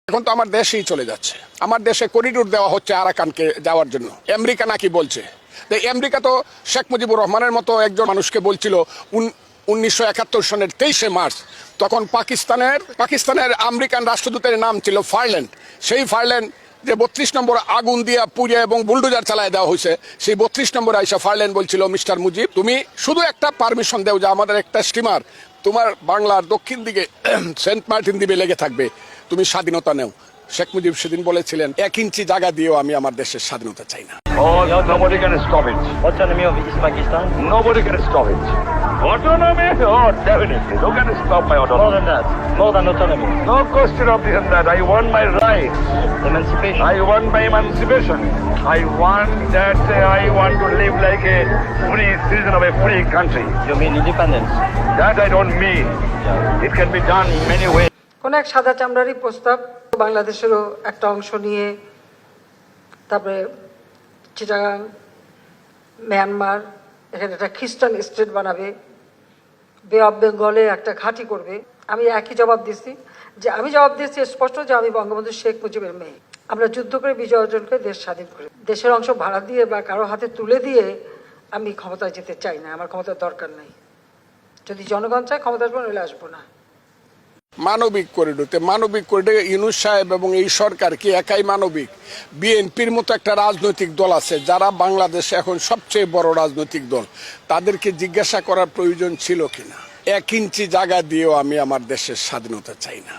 এখন তো আমার দেশেই চলে যাচ্ছে, আমার দেশে করিডোর দেওয়া হচ্ছে আরাকানকে যাওয়ার জন্য। আমেরিকা নাকি বলছে, আমেরিকা তো শেখ মুজিবুর রহমানের মতো একজন মানুষকে বলছিল 1971 সনের 23শে মার্চ, তখন পাকিস্তানের আমেরিকান রাষ্ট্রদূতের নাম ছিল ফারল্যান্ড। সেই ফারল্যান্ড যে 32 নম্বর আগুন দিয়া পুড়িয়ে এবং বুলডোজার চালায় দেওয়া হয়েছে, সেই 32 নম্বর আইসা ফারল্যান্ড বলছিল, মিস্টার মুজিব তুমি শুধু একটা পারমিশন দেও যে আমাদের একটা স্টিমার তোমার বাংলার দক্ষিণ দিকে সেন্ট মার্টিন দ্বীপে লেগে থাকবে, তুমি স্বাধীনতা নেও। শেখ মুজিব সেদিন বলেছিলেন 1 ইঞ্চি জায়গা দিয়েও আমি আমার দেশের স্বাধীনতা চাই না। Oh, nobody can stop it. Autonomy of East Pakistan? Nobody can stop it. Autonomy? Oh, definitely. Who can stop my autonomy? More than that. More than autonomy. No question of this and that. I want my rights. Emancipation. I want my emancipation. I want to live like a free citizen of a free country. You mean independence? That I don't mean. It can be done in many ways. কোন এক সাদা চামড়ারই প্রস্তাব বাংলাদেশেরও একটা অংশ নিয়ে, তারপরে Chittagong, Myanmar, এখানে একটা খ্রিস্টান স্টেট বানাবে, বে অফ বেঙ্গলে একটা ঘাঁটি করবে। আমি একই জবাব দিচ্ছি, স্পষ্ট যে আমি বঙ্গবন্ধু শেখ মুজিবের মেয়ে। আমরা যুদ্ধ করে বিজয় অর্জন করে দেশ স্বাধীন করে দেশের অংশ ভাড়া দিয়ে বা কারো হাতে তুলে দিয়ে আমি ক্ষমতায় যেতে চাই না। আমার ক্ষমতার দরকার নাই। যদি জনগণ চায় ক্ষমতা আসবো, নইলে আসবো না। মানবিক করিডোরে ইউনূস সাহেব এবং এই সরকার কি একাই মানবিক? বিএনপির মতো একটা রাজনৈতিক দল আছে যারা বাংলাদেশে এখন সবচেয়ে বড় রাজনৈতিক দল, তাদেরকে জিজ্ঞাসা করার প্রয়োজন ছিল কিনা? 1 ইঞ্চি জায়গা দিয়েও আমি আমার দেশের স্বাধীনতা চাই না।